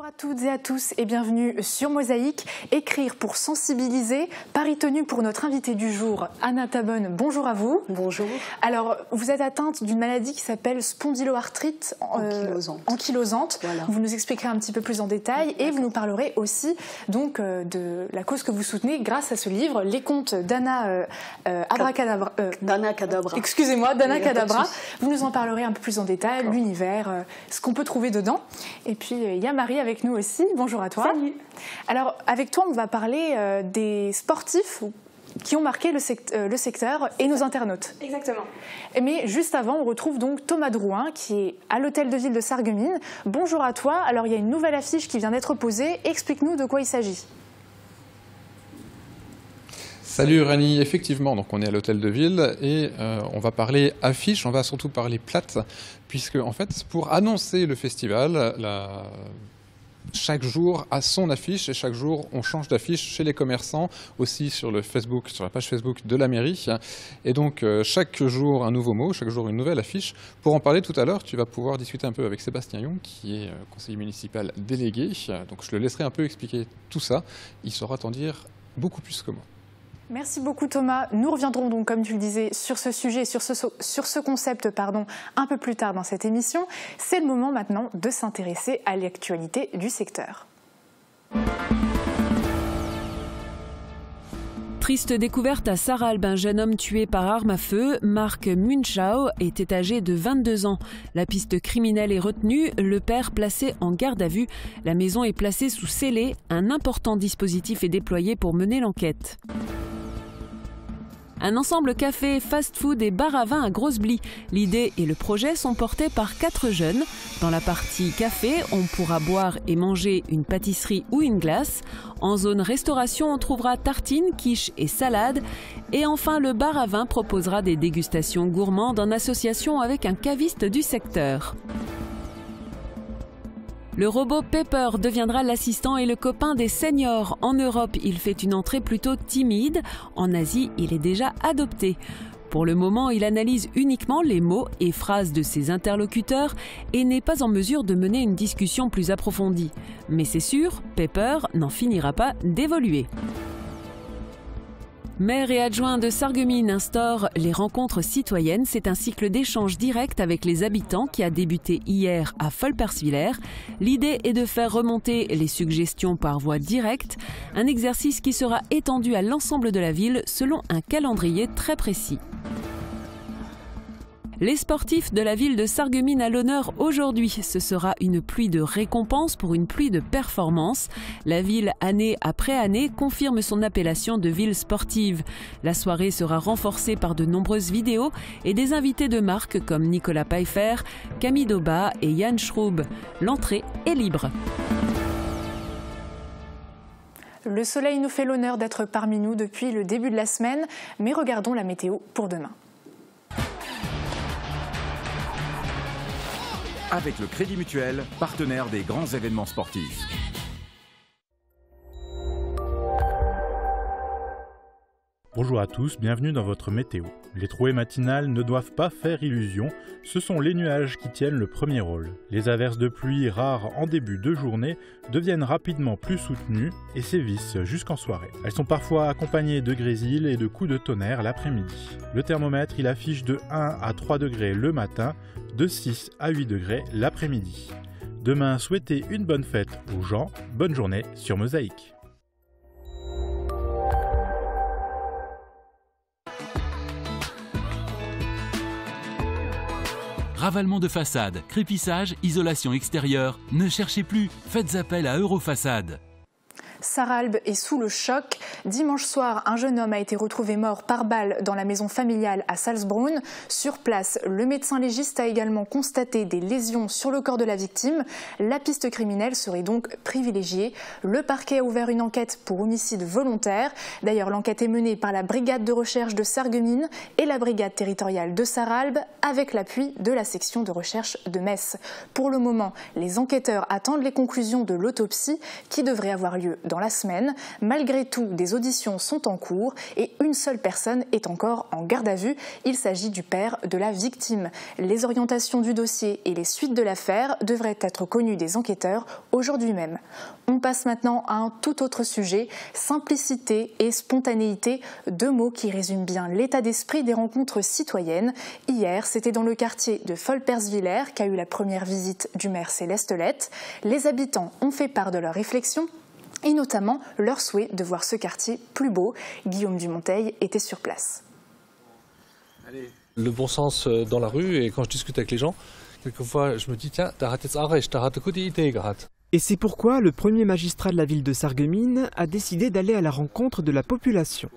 Bonjour à toutes et à tous et bienvenue sur Mosaïque. Écrire pour sensibiliser, pari tenu pour notre invitée du jour, Anna Tabon. Bonjour à vous. Bonjour. Alors, vous êtes atteinte d'une maladie qui s'appelle spondyloarthrite ankylosante. Voilà. Vous nous expliquerez un petit peu plus en détail et vous nous parlerez aussi donc de la cause que vous soutenez grâce à ce livre, Les contes d'Anna Dana Kadabra. Excusez-moi, Dana Kadabra. Vous nous en parlerez un peu plus en détail, l'univers, ce qu'on peut trouver dedans. Et puis, il y a Marie avec nous aussi. Bonjour à toi. Salut. Alors, avec toi, on va parler des sportifs qui ont marqué le secteur et nos internautes. Exactement. Mais juste avant, on retrouve donc Thomas Drouin qui est à l'hôtel de ville de Sarreguemines. Bonjour à toi. Alors, il y a une nouvelle affiche qui vient d'être posée. Explique-nous de quoi il s'agit. Salut Rani, effectivement, donc on est à l'hôtel de ville et on va parler affiche, on va surtout parler plate, puisque en fait, pour annoncer le festival, chaque jour a son affiche et chaque jour on change d'affiche chez les commerçants, aussi sur le Facebook, sur la page Facebook de la mairie. Et donc chaque jour un nouveau mot, chaque jour une nouvelle affiche. Pour en parler tout à l'heure, tu vas pouvoir discuter un peu avec Sébastien Young, qui est conseiller municipal délégué. Donc je le laisserai un peu expliquer tout ça. Il saura t'en dire beaucoup plus que moi. Merci beaucoup Thomas. Nous reviendrons donc, comme tu le disais, sur ce sujet, sur ce concept, un peu plus tard dans cette émission. C'est le moment maintenant de s'intéresser à l'actualité du secteur. Triste découverte à Sarralbe, un jeune homme tué par arme à feu. Marc Munchau était âgé de 22 ans. La piste criminelle est retenue, le père placé en garde à vue. La maison est placée sous scellé. Un important dispositif est déployé pour mener l'enquête. Un ensemble café, fast-food et bar à vin à Grosse-Blie. L'idée et le projet sont portés par 4 jeunes. Dans la partie café, on pourra boire et manger une pâtisserie ou une glace. En zone restauration, on trouvera tartines, quiches et salades. Et enfin, le bar à vin proposera des dégustations gourmandes en association avec un caviste du secteur. Le robot Pepper deviendra l'assistant et le copain des seniors. En Europe, il fait une entrée plutôt timide. En Asie, il est déjà adopté. Pour le moment, il analyse uniquement les mots et phrases de ses interlocuteurs et n'est pas en mesure de mener une discussion plus approfondie. Mais c'est sûr, Pepper n'en finira pas d'évoluer. Maire et adjoint de Sarreguemines instaure les rencontres citoyennes. C'est un cycle d'échanges directs avec les habitants qui a débuté hier à Volperswiller. L'idée est de faire remonter les suggestions par voie directe, un exercice qui sera étendu à l'ensemble de la ville selon un calendrier très précis. Les sportifs de la ville de Sarreguemines à l'honneur aujourd'hui. Ce sera une pluie de récompenses pour une pluie de performances. La ville, année après année, confirme son appellation de ville sportive. La soirée sera renforcée par de nombreuses vidéos et des invités de marque comme Nicolas Pfeiffer, Camille Doba et Yann Schroub. L'entrée est libre. Le soleil nous fait l'honneur d'être parmi nous depuis le début de la semaine, mais regardons la météo pour demain. Avec le Crédit Mutuel, partenaire des grands événements sportifs. Bonjour à tous, bienvenue dans votre météo. Les trouées matinales ne doivent pas faire illusion, ce sont les nuages qui tiennent le premier rôle. Les averses de pluie rares en début de journée deviennent rapidement plus soutenues et sévissent jusqu'en soirée. Elles sont parfois accompagnées de grésil et de coups de tonnerre l'après-midi. Le thermomètre il affiche de 1 à 3 degrés le matin, de 6 à 8 degrés l'après-midi. Demain, souhaitez une bonne fête aux gens, bonne journée sur Mosaïque. Ravalement de façade, crépissage, isolation extérieure, ne cherchez plus, faites appel à Eurofaçade. Sarralbe est sous le choc. Dimanche soir, un jeune homme a été retrouvé mort par balle dans la maison familiale à Salzbrunn. Sur place, le médecin légiste a également constaté des lésions sur le corps de la victime. La piste criminelle serait donc privilégiée. Le parquet a ouvert une enquête pour homicide volontaire. D'ailleurs, l'enquête est menée par la brigade de recherche de Sarreguemines et la brigade territoriale de Sarralbe avec l'appui de la section de recherche de Metz. Pour le moment, les enquêteurs attendent les conclusions de l'autopsie qui devrait avoir lieu dans la semaine. Malgré tout, des des auditions sont en cours et une seule personne est encore en garde à vue. Il s'agit du père de la victime. Les orientations du dossier et les suites de l'affaire devraient être connues des enquêteurs aujourd'hui même. On passe maintenant à un tout autre sujet, simplicité et spontanéité, deux mots qui résument bien l'état d'esprit des rencontres citoyennes. Hier, c'était dans le quartier de Folperswiller qu'a eu la première visite du maire Céleste Lette. Les habitants ont fait part de leurs réflexions et notamment leur souhait de voir ce quartier plus beau. Guillaume Dumonteil était sur place. Le bon sens dans la rue, et quand je discute avec les gens, quelquefois je me dis tiens, da hat jetzt auch recht, da hat eine gute Idee gehabt. Et c'est pourquoi le premier magistrat de la ville de Sarreguemines a décidé d'aller à la rencontre de la population.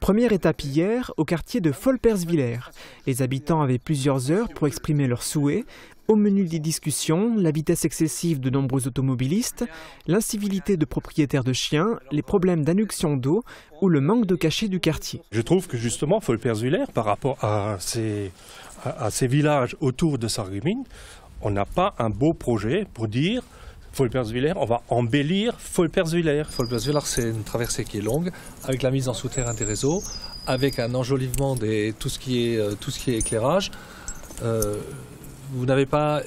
Première étape hier, au quartier de Folperswiller. Les habitants avaient plusieurs heures pour exprimer leurs souhaits. Au menu des discussions, la vitesse excessive de nombreux automobilistes, l'incivilité de propriétaires de chiens, les problèmes d'adduction d'eau ou le manque de cachet du quartier. Je trouve que justement Folperswiller, par rapport à ces villages autour de Sarreguemines, on n'a pas un beau projet pour dire Folperswiller, on va embellir Folperswiller. Folperswiller, c'est une traversée qui est longue, avec la mise en souterrain des réseaux, avec un enjolivement de tout ce qui est éclairage. Vous n'avez pas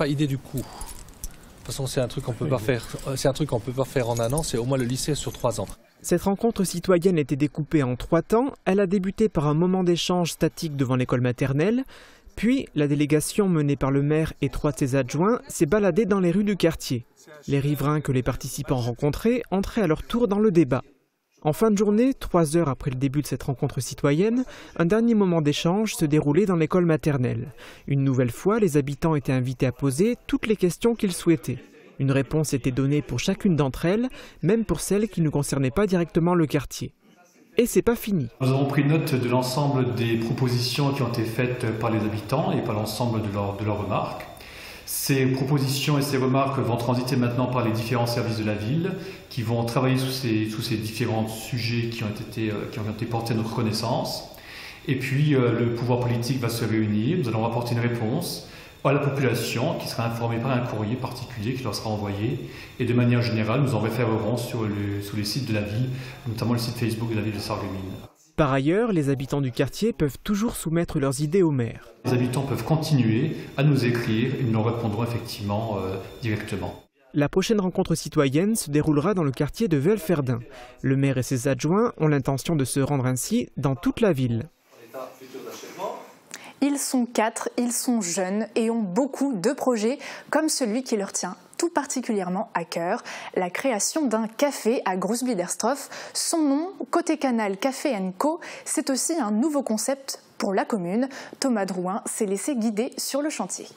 idée du coût. De toute façon, c'est un truc qu'on peut pas faire. C'est un truc qu'on peut pas faire en un an. C'est au moins le lycée sur 3 ans. Cette rencontre citoyenne était découpée en 3 temps. Elle a débuté par un moment d'échange statique devant l'école maternelle. Puis, la délégation menée par le maire et 3 de ses adjoints s'est baladée dans les rues du quartier. Les riverains que les participants rencontraient entraient à leur tour dans le débat. En fin de journée, 3 heures après le début de cette rencontre citoyenne, un dernier moment d'échange se déroulait dans l'école maternelle. Une nouvelle fois, les habitants étaient invités à poser toutes les questions qu'ils souhaitaient. Une réponse était donnée pour chacune d'entre elles, même pour celles qui ne concernaient pas directement le quartier. Et c'est pas fini. Nous avons pris note de l'ensemble des propositions qui ont été faites par les habitants et par l'ensemble de leurs remarques. Ces propositions et ces remarques vont transiter maintenant par les différents services de la ville qui vont travailler sous ces différents sujets qui ont été portés à notre connaissance. Et puis le pouvoir politique va se réunir, nous allons apporter une réponse à la population qui sera informée par un courrier particulier qui leur sera envoyé. Et de manière générale, nous en référerons sur les sites de la ville, notamment le site Facebook de la ville de Sarreguemines. Par ailleurs, les habitants du quartier peuvent toujours soumettre leurs idées au maire. Les habitants peuvent continuer à nous écrire et nous leur répondrons effectivement directement. La prochaine rencontre citoyenne se déroulera dans le quartier de Velferdin. Le maire et ses adjoints ont l'intention de se rendre ainsi dans toute la ville. Ils sont 4, ils sont jeunes et ont beaucoup de projets, comme celui qui leur tient tout particulièrement à cœur, la création d'un café à Groesbliederstroff. Son nom, Côté Canal Café & Co, c'est aussi un nouveau concept pour la commune. Thomas Drouin s'est laissé guider sur le chantier.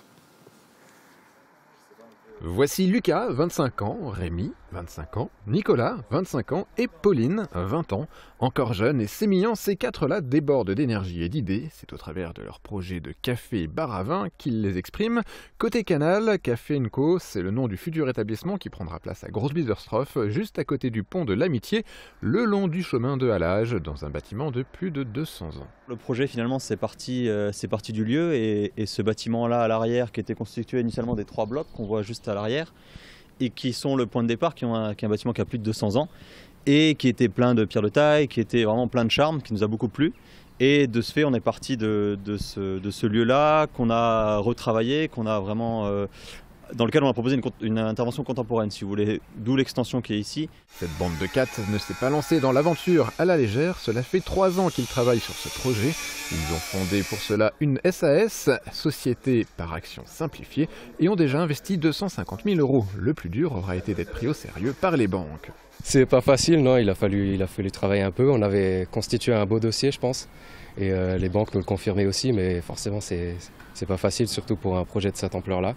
Voici Lucas, 25 ans, Rémi, 25 ans, Nicolas, 25 ans et Pauline, 20 ans. Encore jeunes et sémillants, ces 4-là débordent d'énergie et d'idées. C'est au travers de leur projet de café bar à vin qu'ils les expriment. Côté Canal, Café & Co, c'est le nom du futur établissement qui prendra place à Groesbliederstroff, juste à côté du pont de l'Amitié, le long du chemin de halage, dans un bâtiment de plus de 200 ans. Le projet finalement c'est parti du lieu et ce bâtiment-là à l'arrière qui était constitué initialement des 3 blocs qu'on voit juste à l'arrière et qui sont le point de départ, qui est un bâtiment qui a plus de 200 ans et qui était plein de pierres de taille, qui était vraiment plein de charme, qui nous a beaucoup plu. Et de ce fait, on est parti de ce lieu-là qu'on a retravaillé, qu'on a vraiment dans lequel on a proposé une intervention contemporaine, si vous voulez, d'où l'extension qui est ici. Cette bande de 4 ne s'est pas lancée dans l'aventure à la légère, cela fait 3 ans qu'ils travaillent sur ce projet. Ils ont fondé pour cela une SAS, Société par Action Simplifiée, et ont déjà investi 250 000 €. Le plus dur aura été d'être pris au sérieux par les banques. C'est pas facile, non, il a fallu travailler un peu, on avait constitué un beau dossier je pense, et les banques nous le confirmaient aussi, mais forcément c'est pas facile, surtout pour un projet de cette ampleur-là.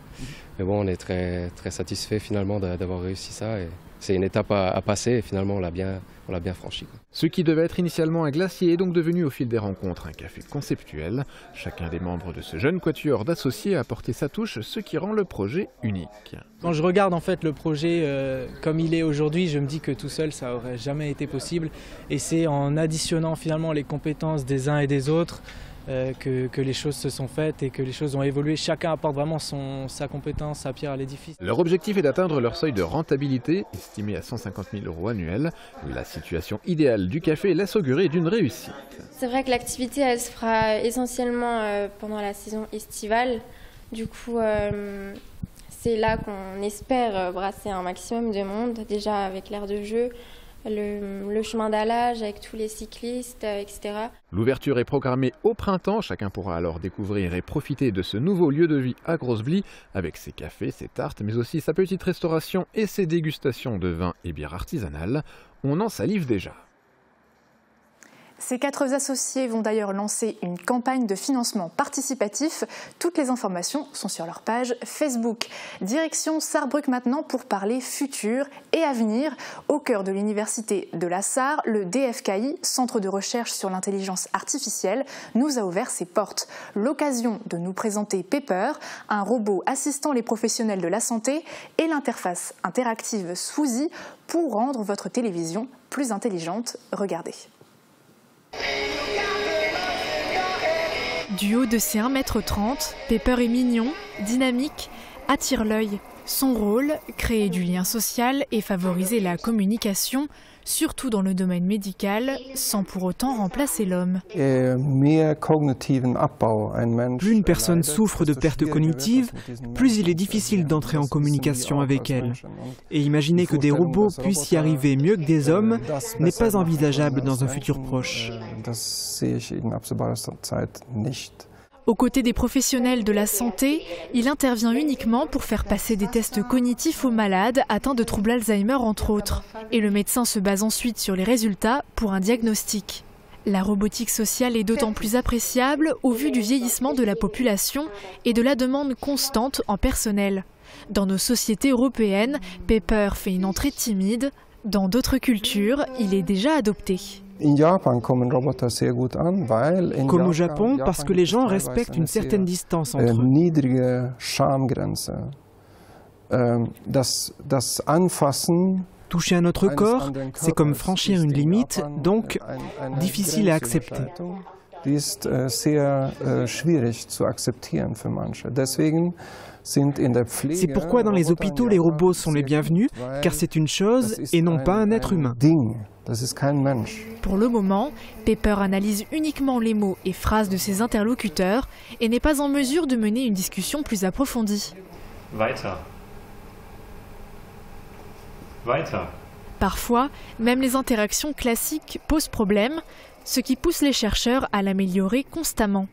Mais bon, on est très, très satisfait finalement d'avoir réussi ça. Et c'est une étape à passer et finalement on l'a bien franchi. Ce qui devait être initialement un glacier est donc devenu au fil des rencontres un café conceptuel. Chacun des membres de ce jeune quatuor d'associés a apporté sa touche, ce qui rend le projet unique. Quand je regarde en fait le projet comme il est aujourd'hui, je me dis que tout seul ça aurait jamais été possible. Et c'est en additionnant finalement les compétences des uns et des autres, que les choses se sont faites et que les choses ont évolué. Chacun apporte vraiment sa compétence, sa pierre à l'édifice. Leur objectif est d'atteindre leur seuil de rentabilité, estimé à 150 000 € annuels. La situation idéale du café laisse augurer d'une réussite. C'est vrai que l'activité, elle se fera essentiellement pendant la saison estivale. Du coup, c'est là qu'on espère brasser un maximum de monde, déjà avec l'aire de jeu, le chemin d'allage avec tous les cyclistes, etc. L'ouverture est programmée au printemps. Chacun pourra alors découvrir et profiter de ce nouveau lieu de vie à Grosse-Blie avec ses cafés, ses tartes, mais aussi sa petite restauration et ses dégustations de vins et bières artisanales. On en salive déjà. Ces 4 associés vont d'ailleurs lancer une campagne de financement participatif. Toutes les informations sont sur leur page Facebook. Direction Sarrebruck maintenant pour parler futur et avenir. Au cœur de l'université de la Sarre, le DFKI, Centre de recherche sur l'intelligence artificielle, nous a ouvert ses portes. L'occasion de nous présenter Pepper, un robot assistant les professionnels de la santé, et l'interface interactive Suzy pour rendre votre télévision plus intelligente. Regardez. Du haut de ses 1,30 m, Pepper est mignon, dynamique, attire l'œil. Son rôle, créer du lien social et favoriser la communication, surtout dans le domaine médical, sans pour autant remplacer l'homme. Plus une personne souffre de perte cognitive, plus il est difficile d'entrer en communication avec elle. Et imaginer que des robots puissent y arriver mieux que des hommes n'est pas envisageable dans un futur proche. Aux côtés des professionnels de la santé, il intervient uniquement pour faire passer des tests cognitifs aux malades atteints de troubles Alzheimer entre autres. Et le médecin se base ensuite sur les résultats pour un diagnostic. La robotique sociale est d'autant plus appréciable au vu du vieillissement de la population et de la demande constante en personnel. Dans nos sociétés européennes, Pepper fait une entrée timide. Dans d'autres cultures, il est déjà adopté. Comme au Japon, parce que les gens respectent une certaine distance entre eux. Toucher à notre corps, c'est comme franchir une limite, donc difficile à accepter. C'est pourquoi dans les hôpitaux, les robots sont les bienvenus, car c'est une chose et non pas un être humain. Pour le moment, Pepper analyse uniquement les mots et phrases de ses interlocuteurs et n'est pas en mesure de mener une discussion plus approfondie. Weiter. Weiter. Parfois, même les interactions classiques posent problème, ce qui pousse les chercheurs à l'améliorer constamment.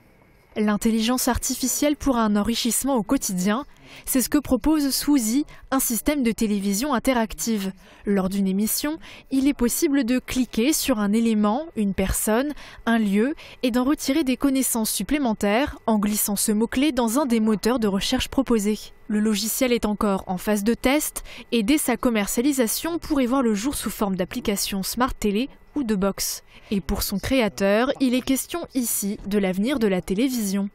L'intelligence artificielle pour un enrichissement au quotidien, c'est ce que propose Suzy, un système de télévision interactive. Lors d'une émission, il est possible de cliquer sur un élément, une personne, un lieu et d'en retirer des connaissances supplémentaires en glissant ce mot-clé dans un des moteurs de recherche proposés. Le logiciel est encore en phase de test et dès sa commercialisation pourrait voir le jour sous forme d'application Smart Télé ou de box. Et pour son créateur, il est question ici de l'avenir de la télévision.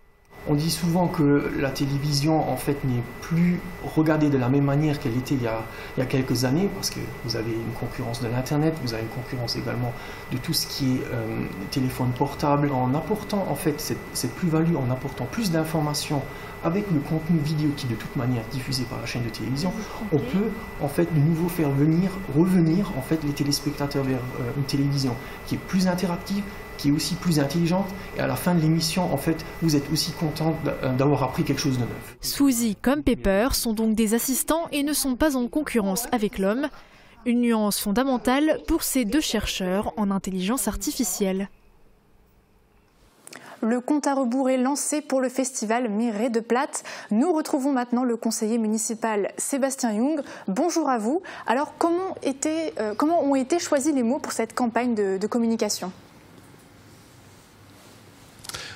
On dit souvent que la télévision en fait n'est plus regardée de la même manière qu'elle était il y a quelques années, parce que vous avez une concurrence de l'internet, vous avez une concurrence également de tout ce qui est téléphone portable. En apportant en fait cette plus-value, en apportant plus d'informations avec le contenu vidéo qui de toute manière est diffusé par la chaîne de télévision, on peut en fait de nouveau faire revenir en fait les téléspectateurs vers une télévision qui est plus interactive, qui est aussi plus intelligente, et à la fin de l'émission, en fait, vous êtes aussi content d'avoir appris quelque chose de neuf. Suzy comme Pepper sont donc des assistants et ne sont pas en concurrence avec l'homme. Une nuance fondamentale pour ces deux chercheurs en intelligence artificielle. Le compte à rebours est lancé pour le festival Mireille de Platte. Nous retrouvons maintenant le conseiller municipal Sébastien Young. Bonjour à vous. Alors, comment ont été choisis les mots pour cette campagne de communication ?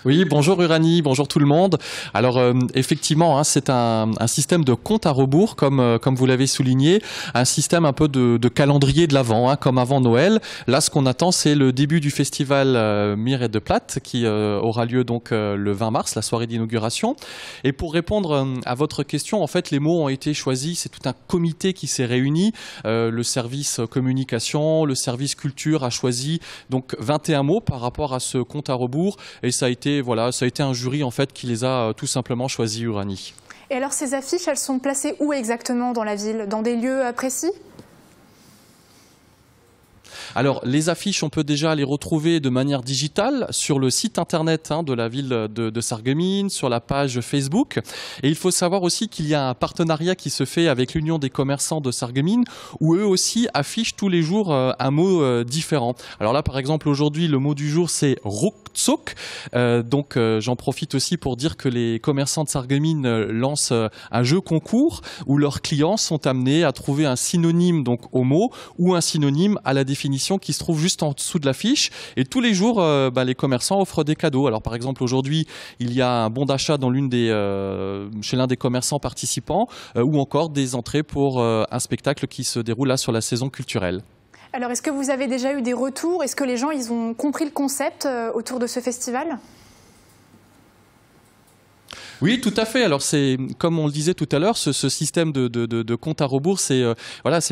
Oui, bonjour Uranie, bonjour tout le monde. Alors effectivement, c'est un système de compte à rebours, comme vous l'avez souligné, un système un peu de calendrier de l'Avent, comme avant Noël. Là, ce qu'on attend, c'est le début du festival Mireille de Platte, qui aura lieu donc le 20 mars, la soirée d'inauguration. Et pour répondre à votre question, en fait, les mots ont été choisis. C'est tout un comité qui s'est réuni. Le service communication, le service culture a choisi donc 21 mots par rapport à ce compte à rebours, et ça a été été un jury en fait qui les a tout simplement choisis, Uranie. Et alors ces affiches, elles sont placées où exactement dans la ville? Dans des lieux précis? Alors, les affiches, on peut déjà les retrouver de manière digitale sur le site internet de la ville de Sarreguemines, sur la page Facebook. Et il faut savoir aussi qu'il y a un partenariat qui se fait avec l'Union des commerçants de Sarreguemines, où eux aussi affichent tous les jours un mot différent. Alors là, par exemple, aujourd'hui, le mot du jour, c'est ruckzuck. Donc, j'en profite aussi pour dire que les commerçants de Sarreguemines lancent un jeu concours où leurs clients sont amenés à trouver un synonyme donc au mot ou un synonyme à la définition qui se trouve juste en dessous de l'affiche. Et tous les jours, les commerçants offrent des cadeaux. Alors par exemple, aujourd'hui, il y a un bon d'achat dans chez l'un des commerçants participants ou encore des entrées pour un spectacle qui se déroule là sur la saison culturelle. Alors est-ce que vous avez déjà eu des retours? Est-ce que les gens ils ont compris le concept autour de ce festival? Oui, tout à fait. Alors c'est comme on le disait tout à l'heure, ce système de compte à rebours, c'est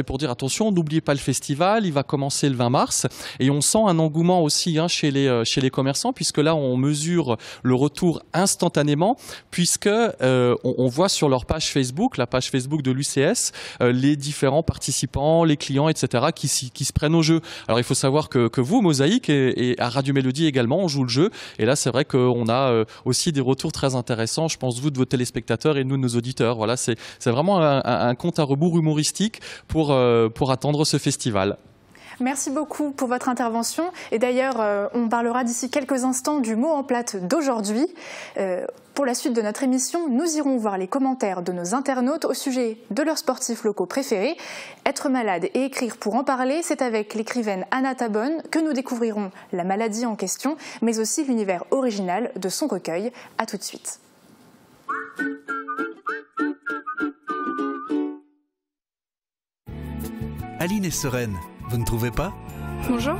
pour dire attention, n'oubliez pas le festival, il va commencer le 20 mars et on sent un engouement aussi chez les commerçants puisque là on mesure le retour instantanément puisque on voit sur leur page Facebook, la page Facebook de l'UCS, les différents participants, les clients, etc. qui se prennent au jeu. Alors il faut savoir que vous, Mosaïque et à Radio Mélodie également, on joue le jeu et là c'est vrai qu'on a aussi des retours très intéressants. Je pense vous de vos téléspectateurs et nous de nos auditeurs. Voilà, c'est vraiment un compte à rebours humoristique pour attendre ce festival. Merci beaucoup pour votre intervention. Et d'ailleurs, on parlera d'ici quelques instants du mot en plate d'aujourd'hui. Pour la suite de notre émission, nous irons voir les commentaires de nos internautes au sujet de leurs sportifs locaux préférés. Être malade et écrire pour en parler, c'est avec l'écrivaine Anna Tabonne que nous découvrirons la maladie en question, mais aussi l'univers original de son recueil. À tout de suite. Aline est sereine, vous ne trouvez pas? Bonjour.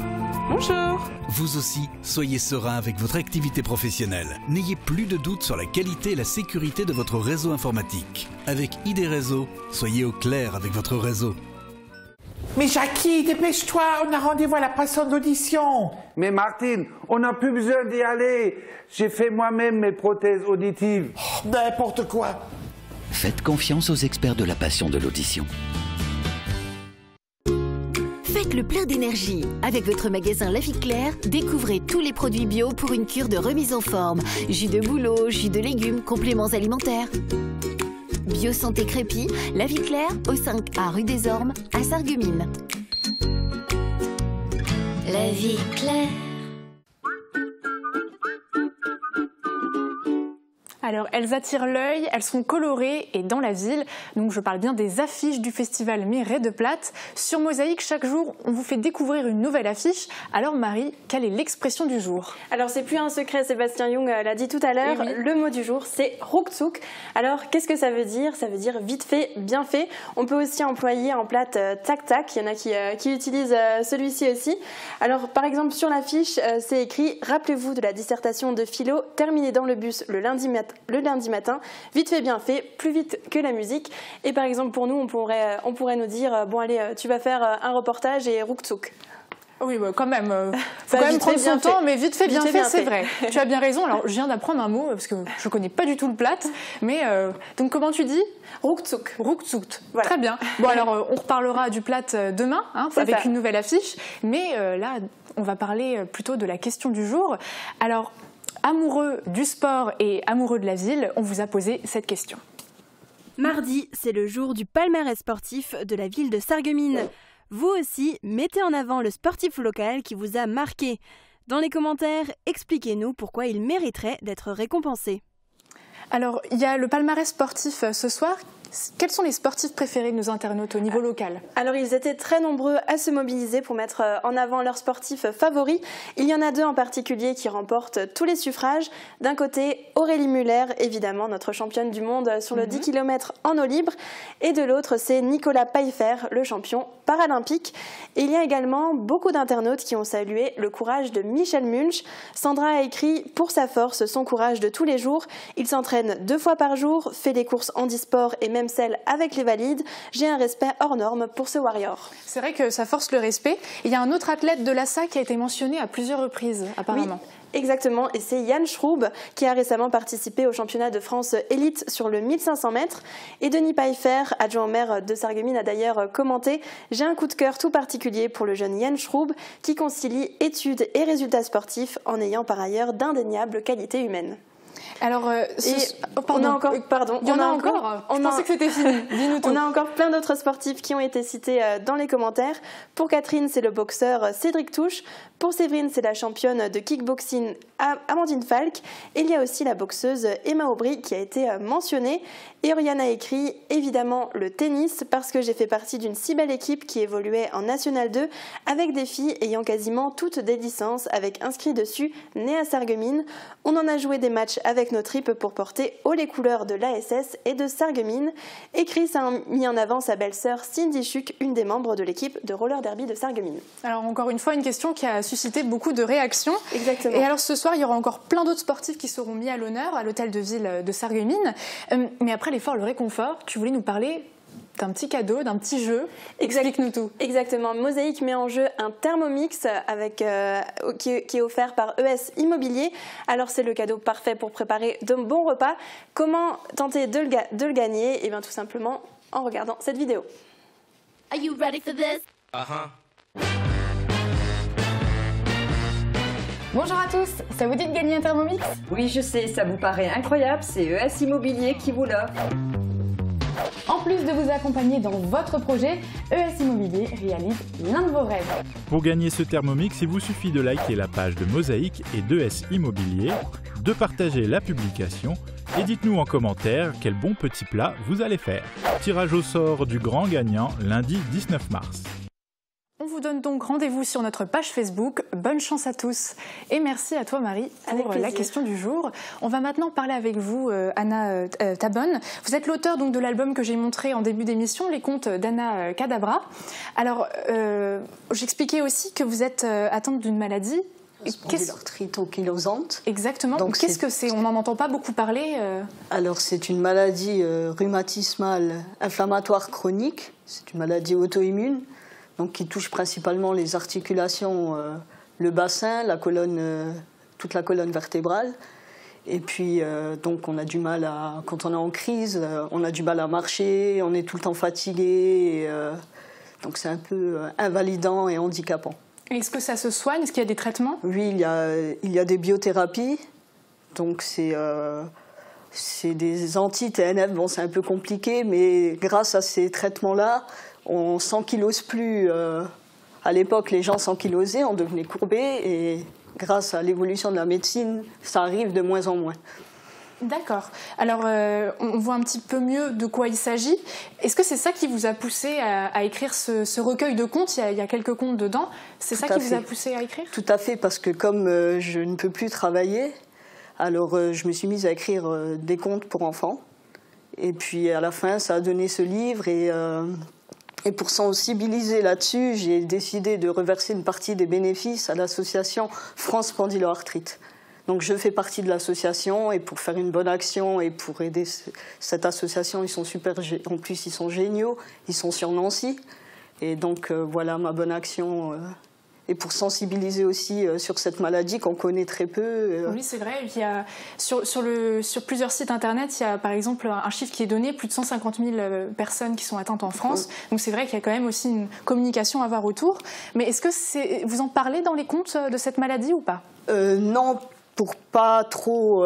Bonjour. Vous aussi, soyez serein avec votre activité professionnelle. N'ayez plus de doute sur la qualité et la sécurité de votre réseau informatique. Avec ID Réseau, soyez au clair avec votre réseau. Mais Jackie, dépêche-toi, on a rendez-vous à la passante d'audition. Mais Martine, on n'a plus besoin d'y aller. J'ai fait moi-même mes prothèses auditives. Oh, n'importe quoi. Faites confiance aux experts de la passion de l'audition. Faites le plein d'énergie. Avec votre magasin La Vie Claire, découvrez tous les produits bio pour une cure de remise en forme. Jus de bouleau, jus de légumes, compléments alimentaires. Bio Santé Crépy, La Vie Claire, au 5A rue des Ormes, à Sarreguemines. La Vie Claire. Alors, elles attirent l'œil, elles sont colorées et dans la ville. Donc, je parle bien des affiches du festival Mireille de Plate. Sur Mosaïque, chaque jour, on vous fait découvrir une nouvelle affiche. Alors, Marie, quelle est l'expression du jour? Alors, c'est plus un secret, Sébastien Jung l'a dit tout à l'heure. Oui. Le mot du jour, c'est ruckzuck. Alors, qu'est-ce que ça veut dire? Ça veut dire vite fait, bien fait. On peut aussi employer en plate tac-tac. Il y en a qui utilisent celui-ci aussi. Alors, par exemple, sur l'affiche, c'est écrit « Rappelez-vous de la dissertation de philo, terminée dans le bus le lundi matin, vite fait, bien fait, plus vite que la musique. » Et par exemple, pour nous, on pourrait nous dire « Bon, allez, tu vas faire un reportage et ruckzuck. » Oui, bah, quand même. Faut quand même prendre son temps, mais vite fait, bien fait, c'est vrai. Tu as bien raison. Alors, je viens d'apprendre un mot, parce que je ne connais pas du tout le plate. Mais, donc, comment tu dis? Ruckzuck. Ruckzuck. Voilà. Très bien. Bon, alors, on reparlera du plate demain, avec une nouvelle affiche. Mais là, on va parler plutôt de la question du jour. Alors, amoureux du sport et amoureux de la ville, on vous a posé cette question. Mardi, c'est le jour du palmarès sportif de la ville de Sarreguemines. Vous aussi, mettez en avant le sportif local qui vous a marqué. Dans les commentaires, expliquez-nous pourquoi il mériterait d'être récompensé. Alors, il y a le palmarès sportif ce soir. Quels sont les sportifs préférés de nos internautes au niveau local? Alors, ils étaient très nombreux à se mobiliser pour mettre en avant leurs sportifs favoris. Il y en a deux en particulier qui remportent tous les suffrages. D'un côté, Aurélie Muller, évidemment, notre championne du monde sur le 10 km en eau libre. Et de l'autre, c'est Nicolas Pfeiffer, le champion paralympique. Et il y a également beaucoup d'internautes qui ont salué le courage de Michel Munch. Sandra a écrit « Pour sa force, son courage de tous les jours. Il s'entraîne 2 fois par jour, fait les courses handisport et même celle avec les valides. J'ai un respect hors norme pour ce warrior. » C'est vrai que ça force le respect. Il y a un autre athlète de l'ASSA qui a été mentionné à plusieurs reprises, apparemment. Oui, Exactement, et c'est Yann Schroub qui a récemment participé au championnat de France élite sur le 1500 mètres. Et Denis Pfeiffer, adjoint au maire de Sarreguemines, a d'ailleurs commenté « J'ai un coup de cœur tout particulier pour le jeune Yann Schroub qui concilie études et résultats sportifs en ayant par ailleurs d'indéniables qualités humaines ». Alors, on a encore, pardon, il y en a encore. Je pensais que c'était fini. Dis-nous tout. On a encore plein d'autres sportifs qui ont été cités dans les commentaires. Pour Catherine, c'est le boxeur Cédric Touche. Pour Séverine, c'est la championne de kickboxing Amandine Falk. Et il y a aussi la boxeuse Emma Aubry qui a été mentionnée. Et Oriane a écrit évidemment le tennis parce que j'ai fait partie d'une si belle équipe qui évoluait en National 2 avec des filles ayant quasiment toutes des licences avec inscrit dessus nées à Sarreguemines. On en a joué des matchs avec nos tripes pour porter haut les couleurs de l'ASS et de Sarreguemines. Et Chris a mis en avant sa belle-sœur Cindy Chuck, une des membres de l'équipe de roller derby de Sarreguemines. Alors encore une fois, une question qui a suscité beaucoup de réactions. Exactement. Et alors ce soir, il y aura encore plein d'autres sportifs qui seront mis à l'honneur à l'hôtel de ville de Sarreguemines. Mais après l'effort, le réconfort, tu voulais nous parler d'un petit cadeau, d'un petit jeu. Explique-nous tout. Exactement. Mosaïque met en jeu un Thermomix qui est offert par ES Immobilier. Alors c'est le cadeau parfait pour préparer de bons repas. Comment tenter de le gagner? Eh bien tout simplement en regardant cette vidéo. Are you ready for this? Bonjour à tous, ça vous dit de gagner un Thermomix? Oui, je sais, ça vous paraît incroyable, c'est ES Immobilier qui vous l'offre. En plus de vous accompagner dans votre projet, ES Immobilier réalise l'un de vos rêves. Pour gagner ce Thermomix, il vous suffit de liker la page de Mosaïque et d'ES Immobilier, de partager la publication et dites-nous en commentaire quel bon petit plat vous allez faire. Tirage au sort du grand gagnant lundi 19 mars. On vous donne donc rendez-vous sur notre page Facebook. Bonne chance à tous. Et merci à toi Marie pour la question du jour. On va maintenant parler avec vous, Anna Tabonne. Vous êtes l'auteur donc de l'album que j'ai montré en début d'émission, Les Contes d'Anna Kadabra. Alors, j'expliquais aussi que vous êtes atteinte d'une maladie. Spondylarthrite ankylosante. Exactement. Donc, qu'est-ce que c'est? On n'en entend pas beaucoup parler. Alors, c'est une maladie rhumatismale inflammatoire chronique. C'est une maladie auto-immune. Donc, qui touche principalement les articulations, le bassin, la colonne, toute la colonne vertébrale. Et puis, donc, on a du mal à, quand on est en crise, on a du mal à marcher, on est tout le temps fatigué. Donc, c'est un peu invalidant et handicapant. Est-ce que ça se soigne? Est-ce qu'il y a des traitements? Oui, il y a des biothérapies. Donc, c'est des anti-TNF. Bon, c'est un peu compliqué, mais grâce à ces traitements-là, on s'ankylose plus. À l'époque, les gens s'ankylosaient, on devenait courbés, et grâce à l'évolution de la médecine, ça arrive de moins en moins. D'accord. Alors, on voit un petit peu mieux de quoi il s'agit. Est-ce que c'est ça qui vous a poussé à écrire ce recueil de contes? Il y a quelques contes dedans. C'est ça qui vous a poussé à écrire? Tout à fait, parce que comme je ne peux plus travailler, alors je me suis mise à écrire des contes pour enfants. Et puis à la fin, ça a donné ce livre. Et pour sensibiliser là-dessus, j'ai décidé de reverser une partie des bénéfices à l'association France Spondyloarthrite. Donc je fais partie de l'association, et pour faire une bonne action et pour aider cette association, ils sont super, en plus ils sont géniaux, ils sont sur Nancy. Et donc voilà ma bonne action. Et pour sensibiliser aussi sur cette maladie qu'on connaît très peu. Oui, c'est vrai. Il y a, sur plusieurs sites internet, il y a par exemple un chiffre qui est donné, plus de 150 000 personnes qui sont atteintes en France. Donc c'est vrai qu'il y a quand même aussi une communication à avoir autour. Mais est-ce que vous en parlez dans les contes de cette maladie ou pas? Non, pour pas trop...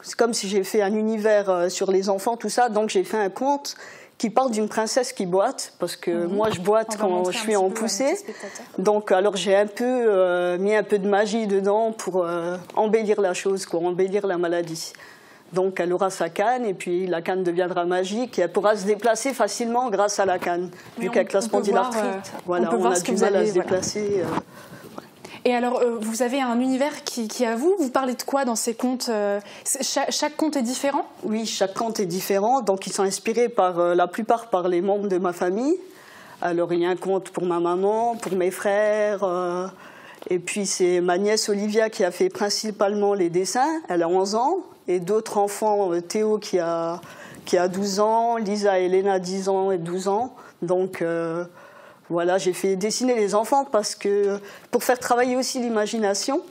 c'est comme si j'ai fait un univers sur les enfants, tout ça. Donc j'ai fait un conte qui parle d'une princesse qui boite, parce que moi je boite quand je suis en poussée. Donc alors j'ai un peu mis un peu de magie dedans pour embellir la chose, pour embellir la maladie. Donc elle aura sa canne, et puis la canne deviendra magique, et elle pourra se déplacer facilement grâce à la canne. Vu qu'avec la spondylarthrite, voilà, on a du mal à se déplacer. Et alors, vous avez un univers qui est à vous. Vous parlez de quoi dans ces contes? Chaque conte est différent? Oui, chaque conte est différent. Donc, ils sont inspirés la plupart par les membres de ma famille. Alors, il y a un conte pour ma maman, pour mes frères. Et puis, c'est ma nièce Olivia qui a fait principalement les dessins. Elle a 11 ans. Et d'autres enfants, Théo qui a 12 ans, Lisa et Elena 10 ans et 12 ans. Donc... voilà, j'ai fait dessiner les enfants pour faire travailler aussi l'imagination.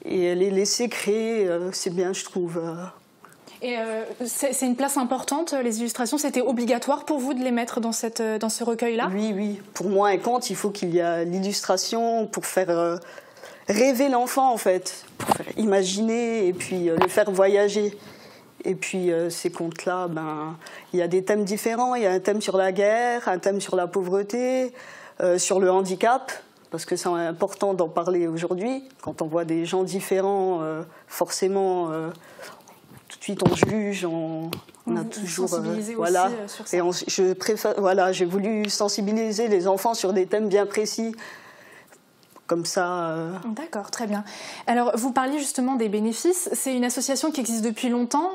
et les laisser créer, c'est bien, je trouve. Et c'est une place importante, les illustrations. C'était obligatoire pour vous de les mettre dans ce recueil-là? Oui, oui. Pour moi, un conte, il faut qu'il y ait l'illustration pour faire rêver l'enfant, en fait, pour faire imaginer et puis le faire voyager. Et puis ces contes-là, il y a des thèmes différents. Il y a un thème sur la guerre, un thème sur la pauvreté, sur le handicap, parce que c'est important d'en parler aujourd'hui. Quand on voit des gens différents, forcément, tout de suite on juge, on a toujours... voilà. Sur ça. Et j'ai voulu sensibiliser les enfants sur des thèmes bien précis. Comme ça. D'accord, très bien. Alors, vous parliez justement des bénéfices. C'est une association qui existe depuis longtemps.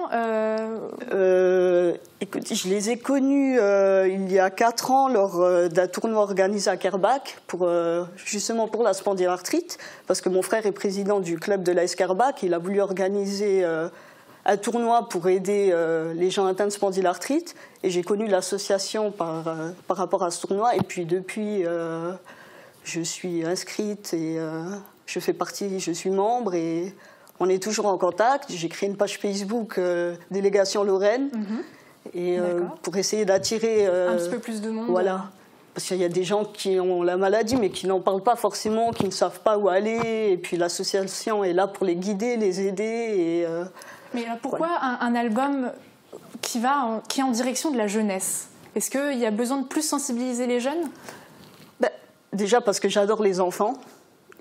Écoutez, je les ai connus il y a 4 ans lors d'un tournoi organisé à Kerbach, justement pour la spondylarthrite, parce que mon frère est président du club de l'AS Kerbach. Il a voulu organiser un tournoi pour aider les gens atteints de spondylarthrite. Et j'ai connu l'association par rapport à ce tournoi. Et puis depuis... je suis inscrite et je suis membre et on est toujours en contact. J'ai créé une page Facebook Délégation Lorraine et pour essayer d'attirer un petit peu plus de monde. Voilà, parce qu'il y a des gens qui ont la maladie mais qui n'en parlent pas forcément, qui ne savent pas où aller. Et puis l'association est là pour les guider, les aider. Mais alors pourquoi un album qui est en direction de la jeunesse? Est-ce qu'il y a besoin de plus sensibiliser les jeunes? Déjà parce que j'adore les enfants.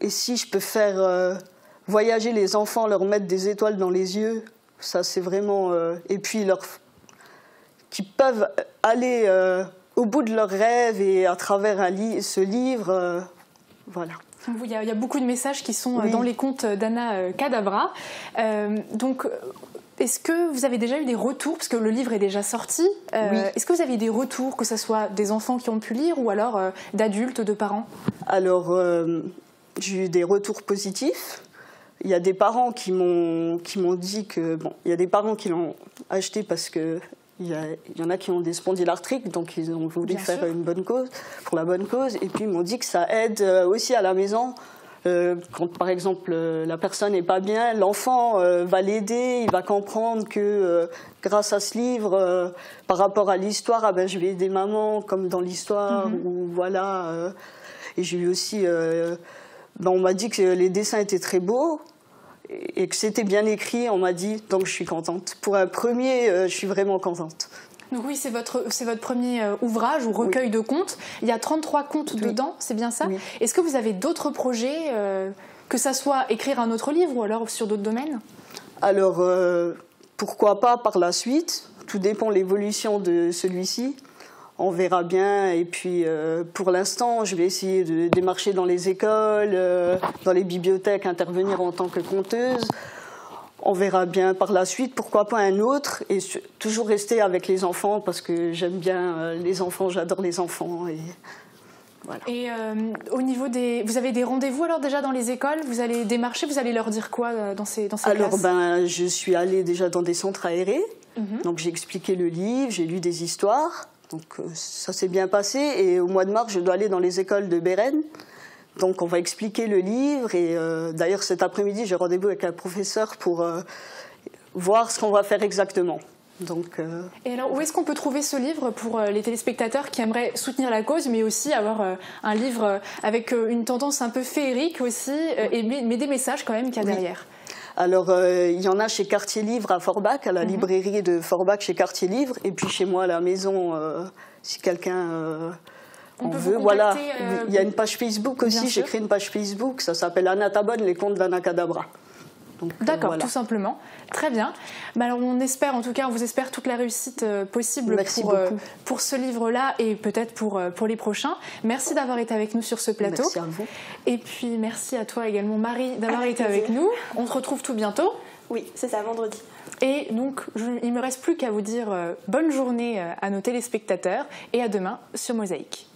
Et si je peux faire voyager les enfants, leur mettre des étoiles dans les yeux, ça c'est vraiment... et puis qu'ils peuvent aller au bout de leurs rêves et à travers ce livre, voilà. Il y a beaucoup de messages qui sont dans les contes d'Anna Kadabra. Donc... Est-ce que vous avez déjà eu des retours, parce que le livre est déjà sorti, oui. Est-ce que vous avez eu des retours, que ce soit des enfants qui ont pu lire ou alors d'adultes, de parents? Alors, j'ai eu des retours positifs. Il y a des parents qui m'ont dit que... Bon, il y a des parents qui l'ont acheté parce que il y en a qui ont des spondylarthriques, donc ils ont voulu faire une bonne cause, pour la bonne cause. Et puis ils m'ont dit que ça aide aussi à la maison. Quand, par exemple, la personne n'est pas bien, l'enfant va l'aider, il va comprendre que grâce à ce livre, par rapport à l'histoire, je vais aider maman, comme dans l'histoire, ou voilà. Et j'ai eu aussi... on m'a dit que les dessins étaient très beaux et que c'était bien écrit, on m'a dit, donc je suis contente. Pour un premier, je suis vraiment contente. Donc oui, c'est votre premier ouvrage ou recueil de contes. Il y a 33 contes dedans, c'est bien ça? Est-ce que vous avez d'autres projets, que ça soit écrire un autre livre ou alors sur d'autres domaines? Alors, pourquoi pas par la suite? Tout dépend de l'évolution de celui-ci. On verra bien. Et puis, pour l'instant, je vais essayer de démarcher dans les écoles, dans les bibliothèques, intervenir en tant que conteuse. On verra bien par la suite, pourquoi pas un autre, et toujours rester avec les enfants, parce que j'aime bien les enfants, j'adore les enfants. Et, voilà. Et au niveau vous avez des rendez-vous alors déjà dans les écoles? Vous allez démarcher, vous allez leur dire quoi dans ces classes? Alors, je suis allée déjà dans des centres aérés, donc j'ai expliqué le livre, j'ai lu des histoires, donc ça s'est bien passé, et au mois de mars, je dois aller dans les écoles de Bérennes. Donc on va expliquer le livre et d'ailleurs cet après-midi j'ai rendez-vous avec un professeur pour voir ce qu'on va faire exactement. Donc, Et alors où est-ce qu'on peut trouver ce livre pour les téléspectateurs qui aimeraient soutenir la cause mais aussi avoir un livre avec une tendance un peu féerique aussi mais des messages quand même qu'il y a derrière? Alors il y en a chez Quartier Livre à Forbach, à la librairie de Forbach chez Quartier Livre, et puis chez moi à la maison si quelqu'un... On peut voilà, il y a une page Facebook aussi, j'ai créé une page Facebook, ça s'appelle Anna Tabonne, les contes d'Anna Kadabra. D'accord, voilà. Tout simplement. Très bien. Alors on espère, en tout cas, on vous espère toute la réussite possible pour ce livre-là et peut-être pour les prochains. Merci d'avoir été avec nous sur ce plateau. Merci à vous. Et puis merci à toi également, Marie, d'avoir été avec nous. On se retrouve tout bientôt. Oui, c'est ça, vendredi. Et donc, il ne me reste plus qu'à vous dire bonne journée à nos téléspectateurs et à demain sur Mosaïque.